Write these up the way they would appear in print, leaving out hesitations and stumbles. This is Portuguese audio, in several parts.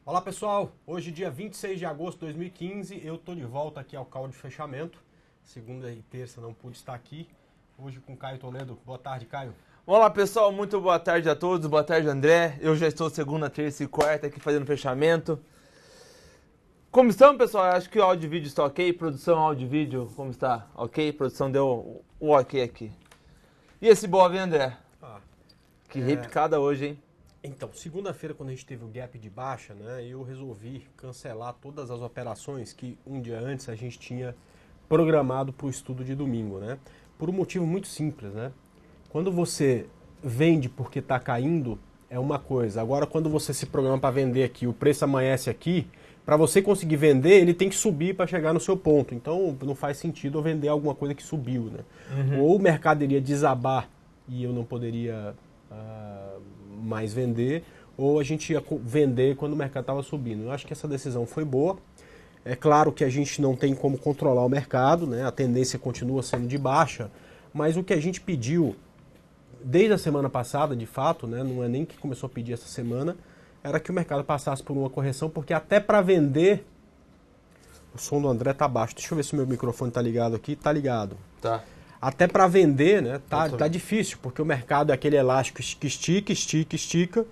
Olá pessoal, hoje dia 26 de agosto de 2015, eu tô de volta aqui ao call de fechamento. Segunda e terça não pude estar aqui, hoje com Caio Toledo. Boa tarde, Caio. Olá pessoal, muito boa tarde a todos, boa tarde André. Eu já estou segunda, terça e quarta aqui fazendo fechamento. Como estamos, pessoal? Acho que o áudio e vídeo está ok. Produção, áudio e vídeo, como está? Ok? Produção deu o ok aqui. E esse BOV, André? Que repicada hoje, hein? Então, segunda-feira, quando a gente teve o gap de baixa, né, eu resolvi cancelar todas as operações que um dia antes a gente tinha programado para o estudo de domingo, né? Por um motivo muito simples, né? Quando você vende porque está caindo, é uma coisa. Agora, quando você se programa para vender aqui, o preço amanhece aqui, para você conseguir vender, ele tem que subir para chegar no seu ponto. Então, não faz sentido eu vender alguma coisa que subiu, né? Ou o mercado iria desabar e eu não poderia mais vender, ou a gente ia vender quando o mercado estava subindo. Eu acho que essa decisão foi boa. É claro que a gente não tem como controlar o mercado, né? A tendência continua sendo de baixa, mas o que a gente pediu desde a semana passada, de fato, né? Não é nem que começou a pedir essa semana, era que o mercado passasse por uma correção, porque até para vender, o som do André tá baixo. Deixa eu ver se o meu microfone tá ligado aqui. Tá ligado. Tá. Até para vender, né, tá difícil, porque o mercado é aquele elástico que estica,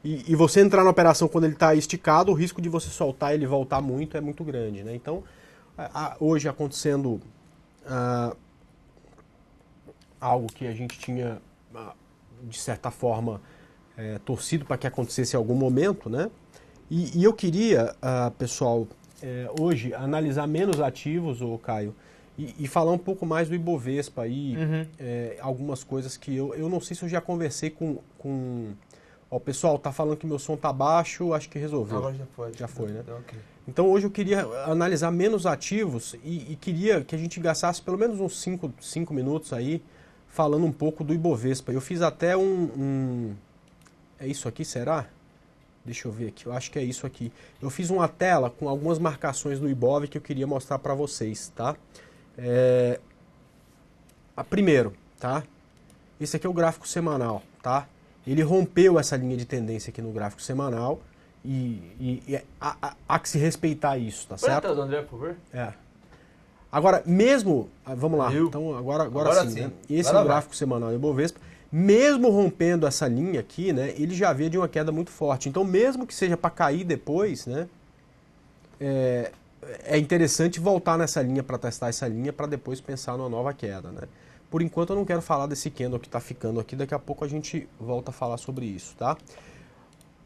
e você entrar na operação quando ele está esticado, o risco de você soltar e ele voltar muito é muito grande, né? Então, hoje acontecendo algo que a gente tinha, de certa forma, torcido para que acontecesse em algum momento, né? E eu queria, pessoal, hoje analisar menos ativos, ô Caio, e falar um pouco mais do Ibovespa aí, algumas coisas que eu não sei se eu já conversei com... Ó, o pessoal tá falando que meu som tá baixo, acho que resolveu. Agora já foi. Já foi, né? Okay. Então hoje eu queria analisar menos ativos e queria que a gente gastasse pelo menos uns 5 minutos aí falando um pouco do Ibovespa. Eu fiz até É isso aqui, será? Deixa eu ver aqui, eu acho que é isso aqui. Eu fiz uma tela com algumas marcações do Ibov que eu queria mostrar para vocês, tá? Primeiro, tá? Esse aqui é o gráfico semanal, tá? Ele rompeu essa linha de tendência aqui no gráfico semanal e há que se respeitar isso, tá certo? Do André, por favor. Agora, mesmo... Vamos lá, então agora sim, né? Esse é o gráfico semanal do Ibovespa. Mesmo rompendo essa linha aqui, né? Ele já veio de uma queda muito forte. Então, mesmo que seja para cair depois, né? É interessante voltar nessa linha para testar essa linha para depois pensar numa nova queda, né? Por enquanto eu não quero falar desse candle que está ficando aqui, daqui a pouco a gente volta a falar sobre isso, tá?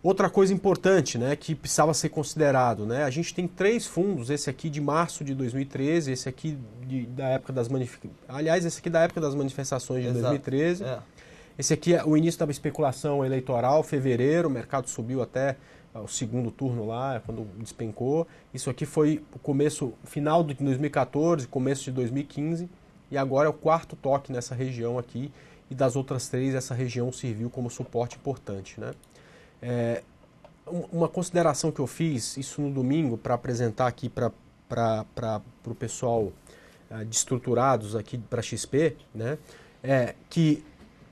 Outra coisa importante, né, que precisava ser considerado, né? A gente tem 3 fundos, esse aqui de março de 2013, esse aqui da época das esse aqui da época das manifestações de Exato. 2013. Esse aqui é o início da especulação eleitoral, fevereiro, o mercado subiu até o segundo turno lá, quando despencou. Isso aqui foi o começo, final de 2014, começo de 2015, e agora é o 4º toque nessa região aqui, e das outras 3 essa região serviu como suporte importante, né? Uma consideração que eu fiz, isso no domingo, para apresentar aqui para o pessoal de estruturados aqui para XP, né? É que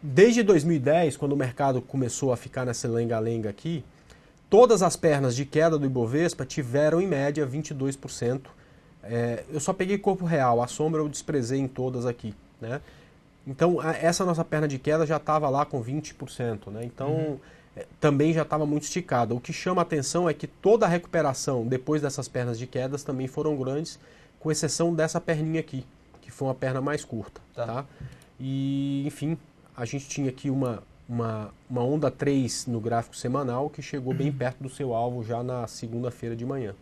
desde 2010, quando o mercado começou a ficar nessa lenga-lenga aqui, todas as pernas de queda do Ibovespa tiveram em média 22%. Eu só peguei corpo real, a sombra eu desprezei em todas aqui, né? Então essa nossa perna de queda já estava lá com 20%, né? Então também já estava muito esticada. O que chama a atenção é que toda a recuperação depois dessas pernas de quedas também foram grandes, com exceção dessa perninha aqui, que foi uma perna mais curta, tá? E enfim, a gente tinha aqui uma onda 3 no gráfico semanal que chegou bem perto do seu alvo já na segunda-feira de manhã,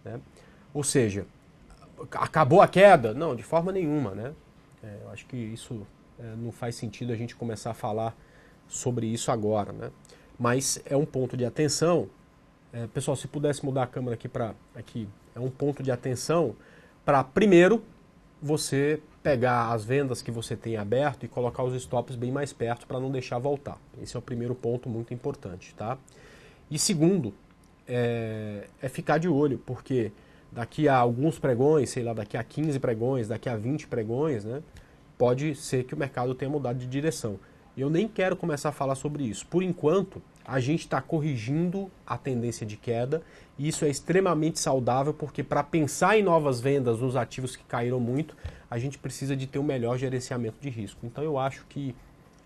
né? Ou seja, acabou a queda? Não, de forma nenhuma, né? Eu acho que isso não faz sentido a gente começar a falar sobre isso agora, né? Mas é um ponto de atenção. Pessoal, se pudesse mudar a câmera aqui para aqui, é um ponto de atenção para, primeiro, você pegar as vendas que você tem aberto e colocar os stops bem mais perto para não deixar voltar. Esse é o primeiro ponto muito importante, tá? E segundo, é ficar de olho, porque daqui a alguns pregões, sei lá, daqui a 15 pregões, daqui a 20 pregões, né, pode ser que o mercado tenha mudado de direção. Eu nem quero começar a falar sobre isso. Por enquanto, a gente está corrigindo a tendência de queda e isso é extremamente saudável porque para pensar em novas vendas nos ativos que caíram muito, a gente precisa de ter um melhor gerenciamento de risco. Então eu acho que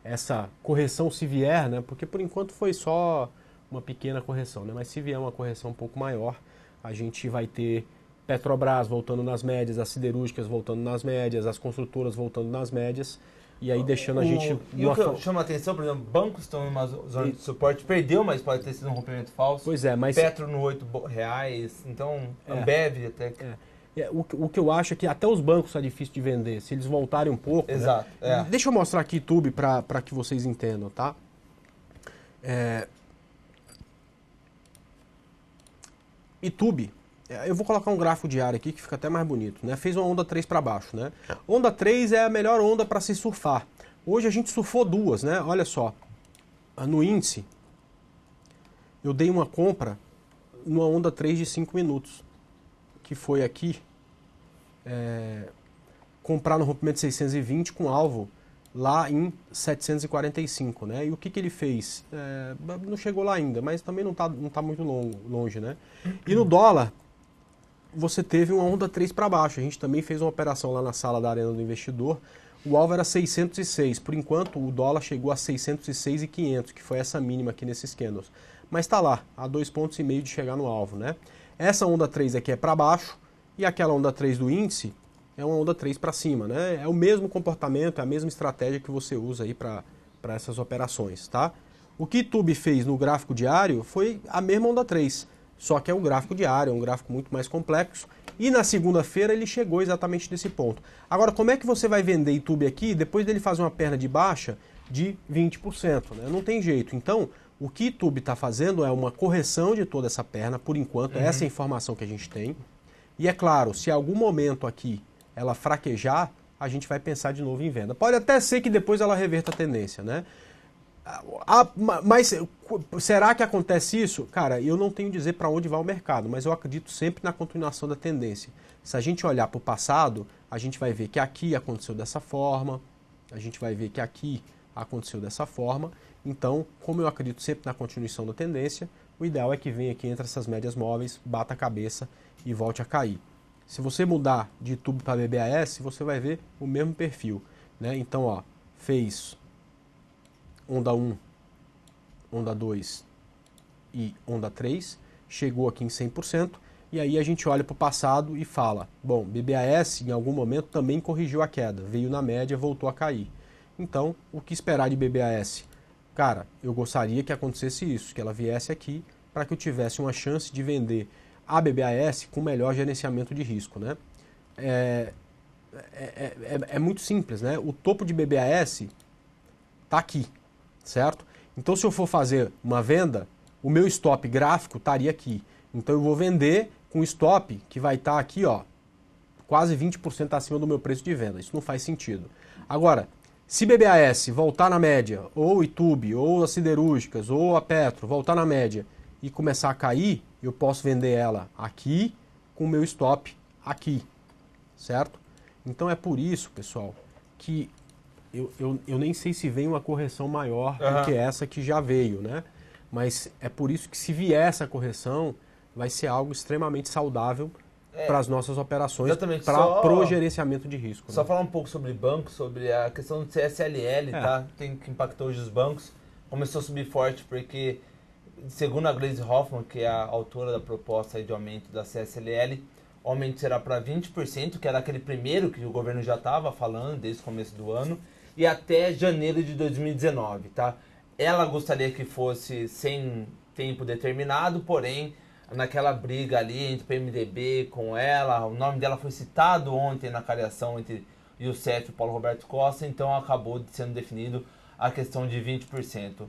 essa correção se vier, né, porque por enquanto foi só uma pequena correção, né, mas se vier uma correção um pouco maior, a gente vai ter Petrobras voltando nas médias, as siderúrgicas voltando nas médias, as construtoras voltando nas médias, e aí deixando a gente... E o que chama a atenção, por exemplo, bancos estão numa zona de suporte, perdeu, mas pode ter sido um rompimento falso. Pois é, mas... Petro no R$8, então Ambev até... O que eu acho é que até os bancos está difícil de vender, se eles voltarem um pouco... Exato. Né? Deixa eu mostrar aqui YouTube para que vocês entendam, tá? YouTube, eu vou colocar um gráfico diário aqui que fica até mais bonito, né? Fez uma onda 3 para baixo, né? Onda 3 é a melhor onda para se surfar. Hoje a gente surfou duas, né? Olha só, no índice, eu dei uma compra numa onda 3 de 5 minutos, que foi aqui, comprar no rompimento de 620 com alvo lá em 745, né? E o que ele fez? Não chegou lá ainda, mas também não tá muito longe, né? E no dólar, você teve uma onda 3 para baixo. A gente também fez uma operação lá na sala da Arena do Investidor. O alvo era 606. Por enquanto, o dólar chegou a 606,500, que foi essa mínima aqui nesses candles. Mas está lá, a 2,5 pontos de chegar no alvo, né? Essa onda 3 aqui é para baixo e aquela onda 3 do índice é uma onda 3 para cima, né? É o mesmo comportamento, é a mesma estratégia que você usa aí para essas operações, tá? O que YouTube fez no gráfico diário foi a mesma onda 3, só que é um gráfico diário, é um gráfico muito mais complexo. E na segunda-feira ele chegou exatamente nesse ponto. Agora, como é que você vai vender YouTube aqui depois dele fazer uma perna de baixa de 20%? Né? Não tem jeito. Então, o que YouTube está fazendo é uma correção de toda essa perna, por enquanto, essa é a informação que a gente tem. E é claro, se em algum momento aqui ela fraquejar, a gente vai pensar de novo em venda. Pode até ser que depois ela reverta a tendência, né? Mas será que acontece isso? Cara, eu não tenho dizer para onde vai o mercado, mas eu acredito sempre na continuação da tendência. Se a gente olhar para o passado, a gente vai ver que aqui aconteceu dessa forma, a gente vai ver que aqui aconteceu dessa forma. Então, como eu acredito sempre na continuação da tendência, o ideal é que venha aqui entre essas médias móveis, bata a cabeça e volte a cair. Se você mudar de YouTube para BBAS, você vai ver o mesmo perfil, né? Então, ó, fez onda 1, onda 2 e onda 3, chegou aqui em 100%, e aí a gente olha para o passado e fala, bom, BBAS em algum momento também corrigiu a queda, veio na média, voltou a cair. Então, o que esperar de BBAS? Cara, eu gostaria que acontecesse isso, que ela viesse aqui para que eu tivesse uma chance de vender a BBAS com melhor gerenciamento de risco, né? É muito simples, né? O topo de BBAS está aqui, certo? Então, se eu for fazer uma venda, o meu stop gráfico estaria aqui. Então, eu vou vender com stop que vai estar aqui, ó, quase 20% acima do meu preço de venda. Isso não faz sentido. Agora, se BBAS voltar na média, ou o YouTube, ou as siderúrgicas, ou a Petro voltar na média e começar a cair, eu posso vender ela aqui com o meu stop aqui, certo? Então é por isso, pessoal, que eu nem sei se vem uma correção maior do que essa que já veio, né? Mas é por isso que se vier essa correção, vai ser algo extremamente saudável para as nossas operações, para o gerenciamento de risco. Só né? falar um pouco sobre bancos, sobre a questão do CSLL, tá? Que impactou hoje os bancos. Começou a subir forte porque, segundo a Gleisi Hoffmann, que é a autora da proposta de aumento da CSLL, o aumento será para 20%, que era aquele primeiro que o governo já estava falando desde o começo do ano, e até janeiro de 2019, tá? Ela gostaria que fosse sem tempo determinado, porém, naquela briga ali entre o PMDB com ela, o nome dela foi citado ontem na cariação entre Youssef e Paulo Roberto Costa, então acabou sendo definido a questão de 20%.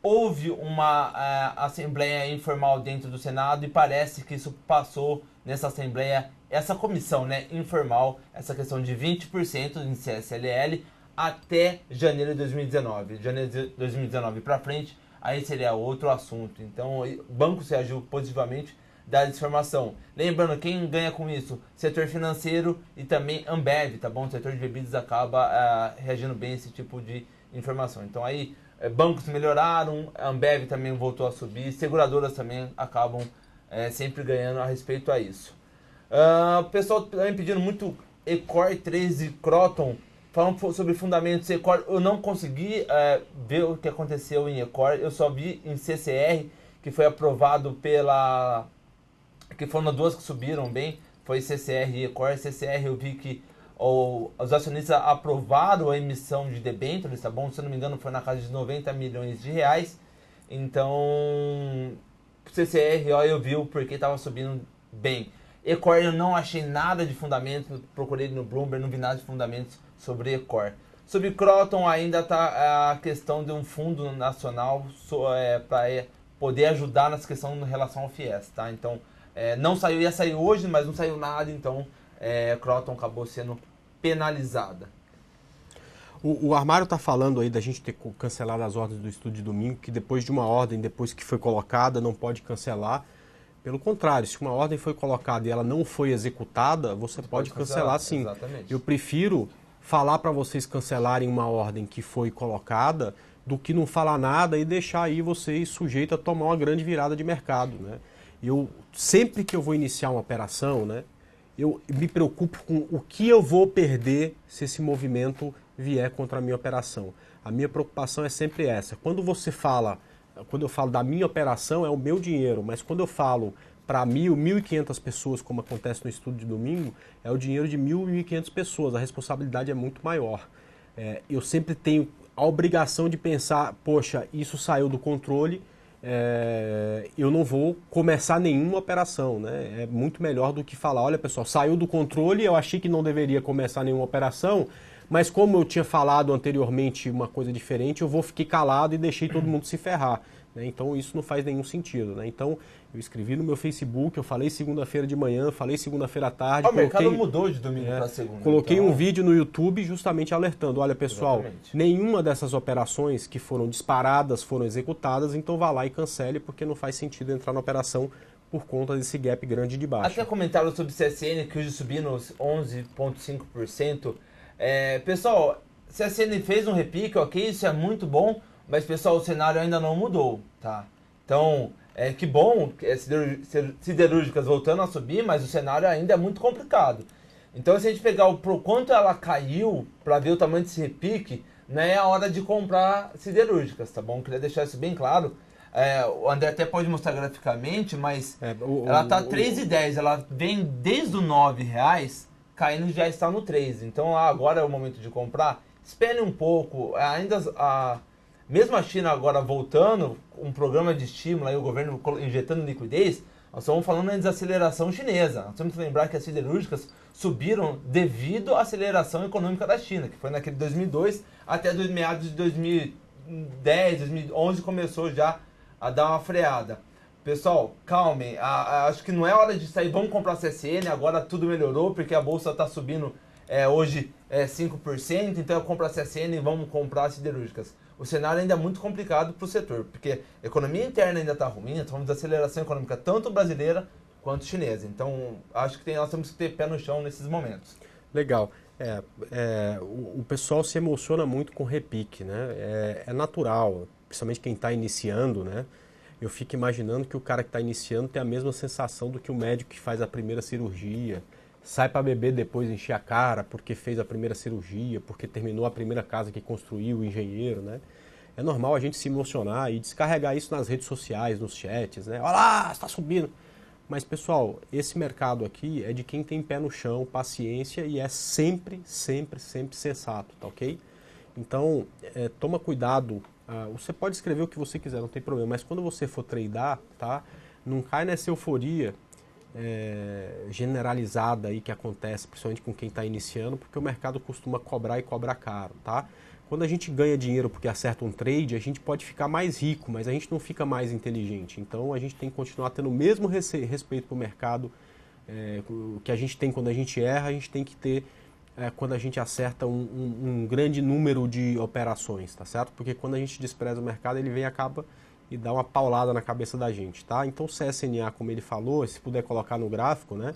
Houve uma assembleia informal dentro do Senado e parece que isso passou nessa assembleia, essa comissão, né, informal, essa questão de 20% em CSLL até janeiro de 2019. Janeiro de 2019 para frente, aí seria outro assunto. Então, o banco se agiu positivamente da informação. Lembrando, quem ganha com isso? Setor financeiro e também Ambev, tá bom? O setor de bebidas acaba reagindo bem a esse tipo de informação. Então, aí, bancos melhoraram, a Ambev também voltou a subir, seguradoras também acabam sempre ganhando a respeito a isso. O pessoal também pedindo muito Ecor 13 Croton, falando sobre fundamentos Ecor. Eu não consegui ver o que aconteceu em Ecor, eu só vi em CCR, que foi aprovado que foram duas que subiram bem, foi CCR e Ecor. CCR eu vi que os acionistas aprovaram a emissão de debêntures, tá bom? Se eu não me engano foi na casa de 90 milhões de reais. Então, CCR, eu vi o porquê estava subindo bem. Ecor eu não achei nada de fundamentos, procurei no Bloomberg, não vi nada de fundamentos sobre Ecor. Sobre Croton ainda está a questão de um fundo nacional para poder ajudar nessa questão em relação ao FIES, tá? Então, não saiu, ia sair hoje, mas não saiu nada, então Croton acabou sendo penalizada. O Armário está falando aí da gente ter cancelado as ordens do estudo de domingo, que depois de uma ordem, depois que foi colocada, não pode cancelar. Pelo contrário, se uma ordem foi colocada e ela não foi executada, você pode cancelar sim. Exatamente. Eu prefiro falar para vocês cancelarem uma ordem que foi colocada do que não falar nada e deixar aí vocês sujeitos a tomar uma grande virada de mercado, né? Sempre que eu vou iniciar uma operação, né, eu me preocupo com o que eu vou perder se esse movimento vier contra a minha operação. A minha preocupação é sempre essa. Quando eu falo da minha operação, é o meu dinheiro, mas quando eu falo para 1.500 pessoas, como acontece no estudo de domingo, é o dinheiro de 1.500 pessoas, a responsabilidade é muito maior. Eu sempre tenho a obrigação de pensar, poxa, isso saiu do controle, eu não vou começar nenhuma operação, né? É muito melhor do que falar, olha pessoal, saiu do controle, eu achei que não deveria começar nenhuma operação, mas como eu tinha falado anteriormente uma coisa diferente, eu fiquei calado e deixei todo mundo se ferrar, né? Então isso não faz nenhum sentido, né? Então eu escrevi no meu Facebook, eu falei segunda-feira de manhã, falei segunda-feira à tarde. O mercado mudou de domingo para segunda. Coloquei um vídeo no YouTube justamente alertando, olha pessoal, Exatamente. Nenhuma dessas operações que foram disparadas foram executadas, então vá lá e cancele, porque não faz sentido entrar na operação por conta desse gap grande de baixo. Até comentaram sobre CSN, que hoje subiu nos 11,5%. Pessoal, CSN fez um repique, ok, isso é muito bom, mas pessoal, o cenário ainda não mudou, tá? Então, que bom, siderúrgicas voltando a subir, mas o cenário ainda é muito complicado. Então, se a gente pegar o quanto ela caiu, para ver o tamanho desse repique, não é a hora de comprar siderúrgicas, tá bom? Queria deixar isso bem claro. O André até pode mostrar graficamente, mas ela tá 3,10, ela vem desde os R$9, caindo já está no 3. Então agora é o momento de comprar. Espere um pouco. Mesmo a China agora voltando, um programa de estímulo, aí o governo injetando liquidez, nós estamos falando em desaceleração chinesa. Nós temos que lembrar que as siderúrgicas subiram devido à aceleração econômica da China, que foi naquele 2002 até meados de 2010, 2011 começou já a dar uma freada. Pessoal, calmem, acho que não é hora de sair, vamos comprar CSN, agora tudo melhorou, porque a bolsa está subindo hoje 5%, então eu compro a CSN e vamos comprar as siderúrgicas. O cenário ainda é muito complicado para o setor, porque a economia interna ainda está ruim, nós falamos de aceleração econômica tanto brasileira quanto chinesa. Então, acho que nós temos que ter pé no chão nesses momentos. Legal. O pessoal se emociona muito com repique, né? É natural, principalmente quem está iniciando, né? Eu fico imaginando que o cara que está iniciando tem a mesma sensação do que o médico que faz a primeira cirurgia, sai para beber depois encher a cara porque fez a primeira cirurgia, porque terminou a primeira casa que construiu, o engenheiro, né? É normal a gente se emocionar e descarregar isso nas redes sociais, nos chats, né? Olha lá, está subindo. Mas, pessoal, esse mercado aqui é de quem tem pé no chão, paciência e é sempre, sempre, sempre sensato, tá ok? Então, toma cuidado. Você pode escrever o que você quiser, não tem problema, mas quando você for tradar, tá? Não cai nessa euforia generalizada aí que acontece, principalmente com quem está iniciando, porque o mercado costuma cobrar e cobrar caro, tá? Quando a gente ganha dinheiro porque acerta um trade, a gente pode ficar mais rico, mas a gente não fica mais inteligente. Então a gente tem que continuar tendo o mesmo respeito para o mercado que a gente tem quando a gente erra, a gente tem que ter quando a gente acerta um grande número de operações, tá certo? Porque quando a gente despreza o mercado, ele vem e acaba e dá uma paulada na cabeça da gente, tá? Então o CSNA, como ele falou, se puder colocar no gráfico, né?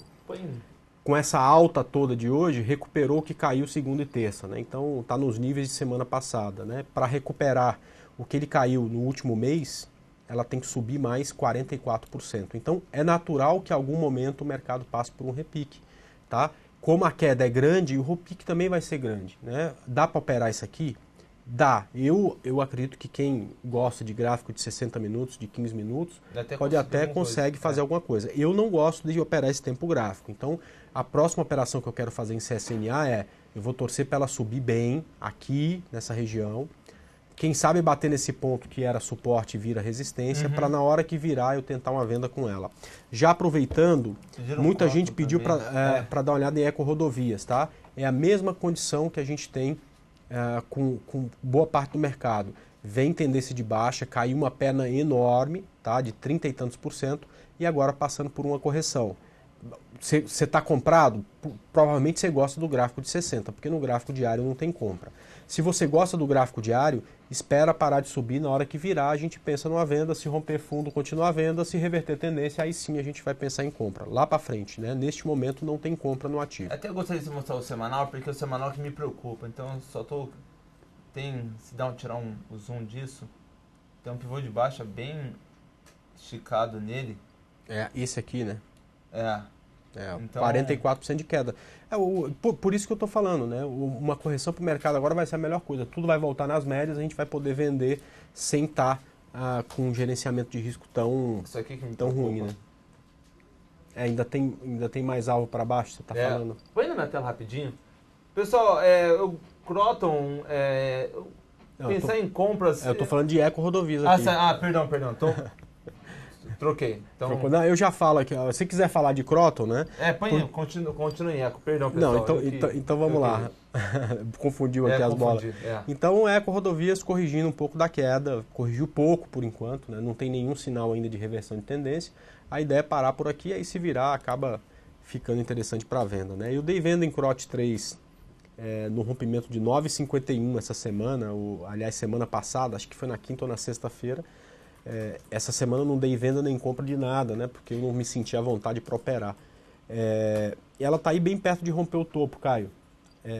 Com essa alta toda de hoje, recuperou o que caiu segunda e terça, né? Então está nos níveis de semana passada, né? Para recuperar o que ele caiu no último mês, ela tem que subir mais 44%. Então, é natural que em algum momento o mercado passe por um repique, tá? Como a queda é grande, o repique também vai ser grande, né? Dá para operar isso aqui? Dá. Eu acredito que quem gosta de gráfico de 60 minutos, de 15 minutos, pode até consegue fazer alguma coisa. Eu não gosto de operar esse tempo gráfico. Então, a próxima operação que eu quero fazer em CSNA eu vou torcer para ela subir bem aqui nessa região. Quem sabe bater nesse ponto que era suporte e vira resistência, para na hora que virar eu tentar uma venda com ela. Já aproveitando, muita gente pediu para dar uma olhada em Eco-Rodovias, tá? É a mesma condição que a gente tem com boa parte do mercado. Vem tendência de baixa, caiu uma perna enorme, tá? De 30 e tantos %, e agora passando por uma correção. Você está comprado? Provavelmente você gosta do gráfico de 60, porque no gráfico diário não tem compra. Se você gosta do gráfico diário, espera parar de subir, na hora que virar a gente pensa numa venda, se romper fundo continua a venda, se reverter tendência, aí sim a gente vai pensar em compra. Lá para frente, né? Neste momento não tem compra no ativo. Até eu gostaria de mostrar o semanal, porque é o semanal que me preocupa, então só tô... tirar o zoom disso, tem um pivô de baixa bem esticado nele. Esse aqui, né? Então... 44% de queda. Por isso que eu estou falando, né? Uma correção para o mercado agora vai ser a melhor coisa. Tudo vai voltar nas médias, a gente vai poder vender sem estar com um gerenciamento de risco tão ruim, né? Ainda tem mais alvo para baixo, você está falando? Põe na minha tela rapidinho. Pessoal, o Croton, pensar em compras... eu estou falando de Eco-Rodovias aqui. Perdão. Troquei. Então... Não, eu já falo aqui. Se quiser falar de Croton, né? Continue em Eco. Perdão, pessoal. Não, então vamos lá. Confundiu aqui as bolas. Então, Eco-Rodovias corrigindo um pouco da queda. Corrigiu pouco por enquanto, né? Não tem nenhum sinal ainda de reversão de tendência. A ideia é parar por aqui, aí se virar acaba ficando interessante para venda, né? Eu dei venda em Crot 3 no rompimento de 9,51 essa semana, aliás, semana passada, acho que foi na quinta ou na sexta-feira. Essa semana eu não dei venda nem compra de nada, né? Porque eu não me senti à vontade para operar. Ela está aí bem perto de romper o topo, Caio,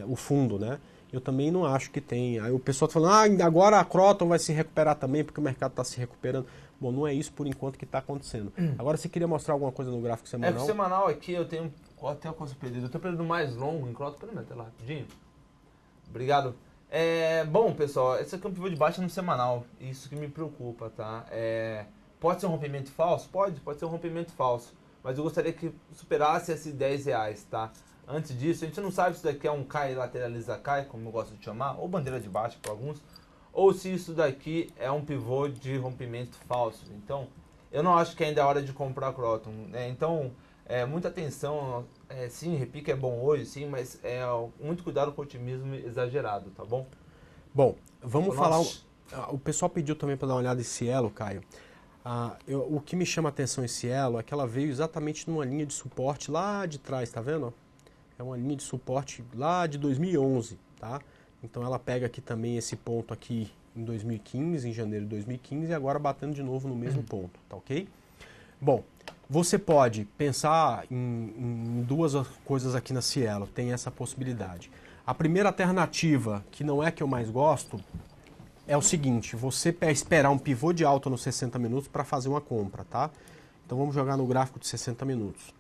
o fundo, né? Eu também não acho que tem. Aí o pessoal está falando, agora a Croton vai se recuperar também, porque o mercado está se recuperando. Bom, não é isso por enquanto que está acontecendo. Agora, você queria mostrar alguma coisa no gráfico semanal? O semanal aqui eu tenho até uma coisa perdida. Eu tenho perdido mais longo em Croton. Pera minha tela rapidinho. Obrigado. Bom, pessoal, esse aqui é um pivô de baixa no semanal. Isso que me preocupa, tá? Pode ser um rompimento falso? Pode ser um rompimento falso. Mas eu gostaria que superasse esses R$10, tá? Antes disso, a gente não sabe se isso daqui é um cai lateraliza cai, como eu gosto de chamar, ou bandeira de baixa para alguns, ou se isso daqui é um pivô de rompimento falso. Então, eu não acho que ainda é hora de comprar Croton. Então, muita atenção. Sim, repique é bom hoje, sim, mas muito cuidado com o otimismo exagerado, tá bom? Bom, vamos falar... O pessoal pediu também para dar uma olhada em Cielo, Caio. O que me chama a atenção em Cielo é que ela veio exatamente numa linha de suporte lá de trás, tá vendo? É uma linha de suporte lá de 2011, tá? Então ela pega aqui também esse ponto aqui em 2015, em janeiro de 2015, e agora batendo de novo no mesmo ponto, tá ok? Bom, você pode pensar em duas coisas aqui na Cielo, tem essa possibilidade. A primeira alternativa, que não é a que eu mais gosto, é o seguinte: você esperar um pivô de alta nos 60 minutos para fazer uma compra, tá? Então vamos jogar no gráfico de 60 minutos.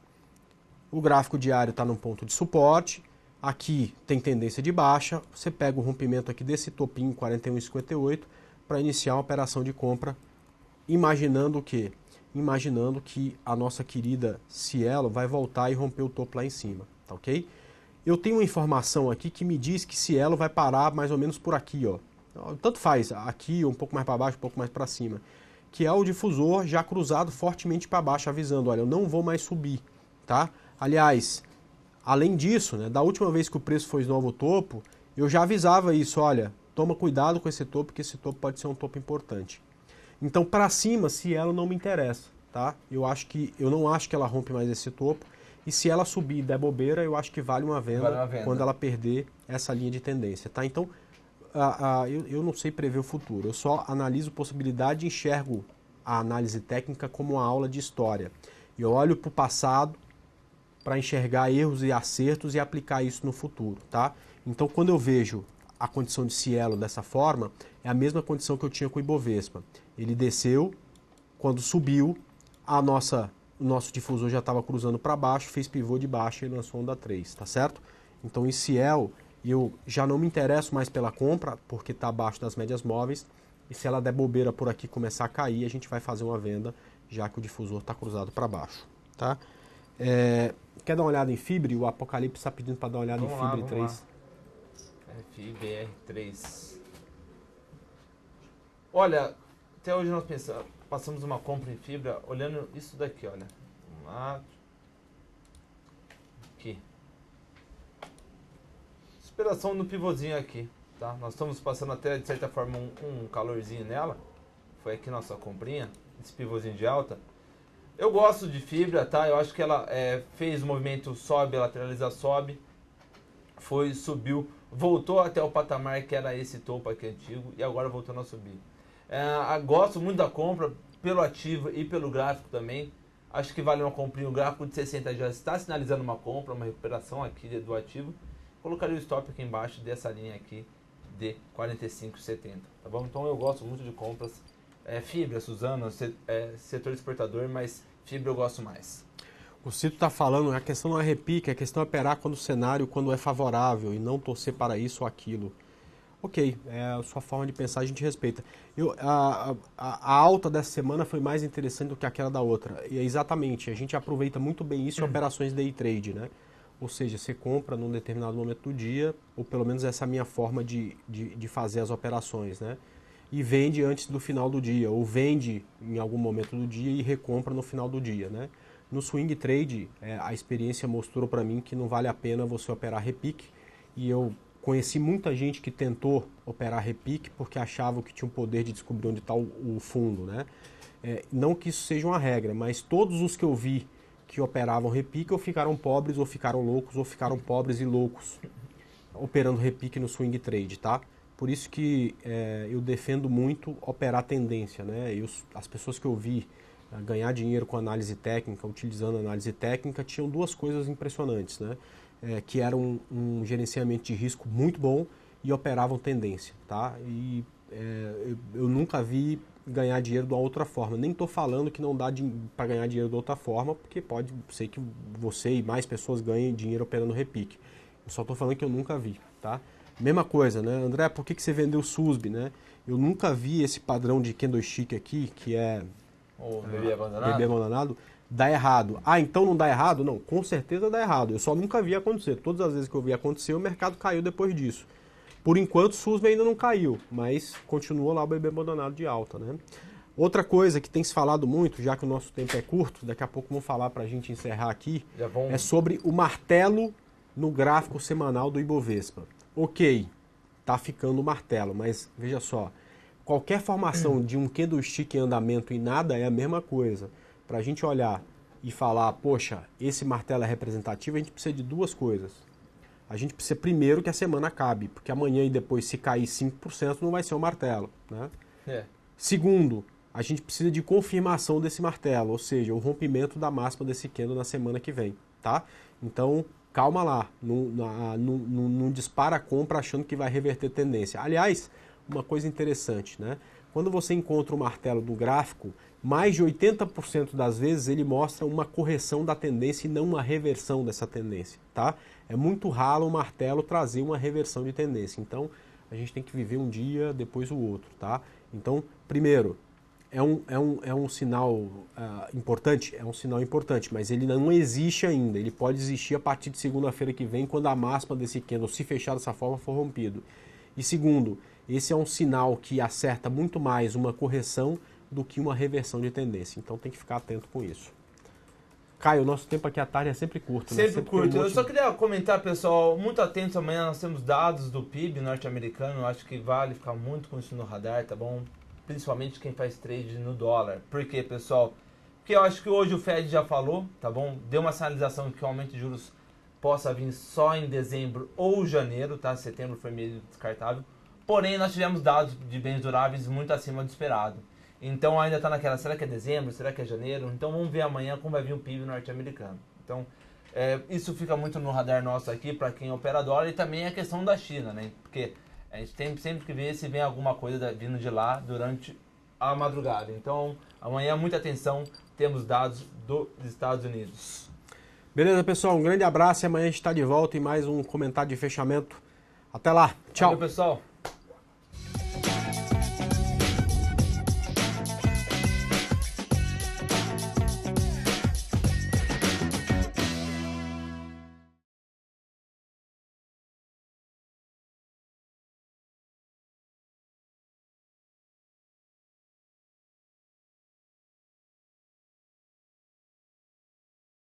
O gráfico diário está num ponto de suporte, aqui tem tendência de baixa, você pega o rompimento aqui desse topinho 41,58 para iniciar uma operação de compra, imaginando o quê? Imaginando que a nossa querida Cielo vai voltar e romper o topo lá em cima, tá ok? Eu tenho uma informação aqui que me diz que Cielo vai parar mais ou menos por aqui, ó. Tanto faz, aqui um pouco mais para baixo, um pouco mais para cima, que é o difusor já cruzado fortemente para baixo, avisando, olha, eu não vou mais subir, tá? Aliás, além disso, né, da última vez que o preço foi de novo topo, eu já avisava isso, olha, toma cuidado com esse topo, porque esse topo pode ser um topo importante. Então, para cima, Cielo não me interessa, tá? Eu não acho que ela rompe mais esse topo, e se ela subir e der bobeira, eu acho que vale uma venda quando ela perder essa linha de tendência, tá? Então, eu não sei prever o futuro, eu só analiso possibilidade e enxergo a análise técnica como uma aula de história. Eu olho para o passado para enxergar erros e acertos e aplicar isso no futuro, tá? Então, quando eu vejo a condição de Cielo dessa forma, é a mesma condição que eu tinha com o Ibovespa. Ele desceu, quando subiu, o nosso difusor já estava cruzando para baixo, fez pivô de baixo e lançou onda 3, tá certo? Então em Cielo eu já não me interesso mais pela compra, porque está abaixo das médias móveis, e se ela der bobeira por aqui começar a cair, a gente vai fazer uma venda, já que o difusor está cruzado para baixo, tá? Quer dar uma olhada em Fibre? O Apocalipse está pedindo para dar uma olhada em Fibre 3. FIBR3. Olha, até hoje nós passamos uma compra em fibra olhando isso daqui, olha. Vamos lá. Aqui. Superação no pivôzinho aqui, tá? Nós estamos passando até, de certa forma, um calorzinho nela. Foi aqui nossa comprinha, esse pivôzinho de alta. Eu gosto de fibra, tá? Eu acho que ela fez o movimento sobe, lateraliza, sobe. Subiu, voltou até o patamar que era esse topo aqui antigo e agora voltando a subir. Gosto muito da compra pelo ativo e pelo gráfico também. Acho que vale uma comprinha. O gráfico de 60 já está sinalizando uma compra, uma recuperação aqui do ativo. Colocaria o stop aqui embaixo dessa linha aqui de 45,70, tá bom? Então eu gosto muito de compras. Fibra, Suzano, setor exportador, mas fibra eu gosto mais. O Cito está falando, a questão não é repique, a questão é operar quando o cenário quando é favorável e não torcer para isso ou aquilo. Ok, é a sua forma de pensar, a gente respeita. A alta dessa semana foi mais interessante do que aquela da outra. E é exatamente, a gente aproveita muito bem isso em operações day trade, né? Ou seja, você compra num determinado momento do dia, ou pelo menos essa é a minha forma de fazer as operações, né? E vende antes do final do dia, ou vende em algum momento do dia e recompra no final do dia, né? No swing trade, a experiência mostrou para mim que não vale a pena você operar repique, e eu conheci muita gente que tentou operar repique porque achava que tinha o poder de descobrir onde está o fundo, né? Não que isso seja uma regra, mas todos os que eu vi que operavam repique ou ficaram pobres, ou ficaram loucos, ou ficaram pobres e loucos operando repique no swing trade, tá? Por isso que eu defendo muito operar tendência, né? As pessoas que eu vi ganhar dinheiro com análise técnica, utilizando análise técnica, tinham duas coisas impressionantes, né? Que era um gerenciamento de risco muito bom e operavam tendência, tá? E eu nunca vi ganhar dinheiro de uma outra forma. Nem estou falando que não dá para ganhar dinheiro de outra forma, porque pode ser que você e mais pessoas ganhem dinheiro operando repique. Eu só estou falando que eu nunca vi, tá? Mesma coisa, né? André, por que você vendeu o SUSB, né? Eu nunca vi esse padrão de candlestick aqui, que é o bebê abandonado, dá errado. Então não dá errado? Não, com certeza dá errado. Eu só nunca vi acontecer. Todas as vezes que eu vi acontecer, o mercado caiu depois disso. Por enquanto, o SUSB ainda não caiu, mas continua lá o bebê abandonado de alta, né? Outra coisa que tem se falado muito, já que o nosso tempo é curto, daqui a pouco vamos falar para a gente encerrar aqui, é sobre o martelo no gráfico semanal do Ibovespa. Ok, tá ficando o martelo, mas veja só, qualquer formação de um candlestick em andamento e nada é a mesma coisa. Para a gente olhar e falar, poxa, esse martelo é representativo, a gente precisa de duas coisas. A gente precisa primeiro que a semana acabe, porque amanhã e depois se cair 5% não vai ser um martelo, né? Segundo, a gente precisa de confirmação desse martelo, ou seja, o rompimento da máxima desse candle na semana que vem, tá? Então, calma lá, não dispara a compra achando que vai reverter tendência. Aliás, uma coisa interessante, né? Quando você encontra o martelo do gráfico, mais de 80% das vezes ele mostra uma correção da tendência e não uma reversão dessa tendência, tá? É muito raro o martelo trazer uma reversão de tendência. Então, a gente tem que viver um dia, depois o outro, tá? Então, primeiro, é um sinal importante? É um sinal importante, mas ele não existe ainda. Ele pode existir a partir de segunda-feira que vem, quando a máxima desse candle, se fechar dessa forma, for rompido. E segundo, esse é um sinal que acerta muito mais uma correção do que uma reversão de tendência. Então tem que ficar atento com isso. Caio, o nosso tempo aqui à tarde é sempre curto, né? Sempre curto. Eu só queria comentar, pessoal, muito atentos, amanhã nós temos dados do PIB norte-americano, acho que vale ficar muito com isso no radar, tá bom? Principalmente quem faz trade no dólar. Por quê, pessoal? Porque eu acho que hoje o Fed já falou, tá bom? Deu uma sinalização que o aumento de juros possa vir só em dezembro ou janeiro, tá? Setembro foi meio descartável. Porém, nós tivemos dados de bens duráveis muito acima do esperado. Então ainda está naquela, será que é dezembro, será que é janeiro? Então vamos ver amanhã como vai vir o PIB norte-americano. Então isso fica muito no radar nosso aqui para quem opera dólar, e também a questão da China, né? Porque A gente tem sempre que ver se vem alguma coisa vindo de lá durante a madrugada. Então, amanhã, muita atenção, temos dados dos Estados Unidos. Beleza, pessoal? Um grande abraço e amanhã a gente está de volta em mais um comentário de fechamento. Até lá. Tchau. Valeu, pessoal.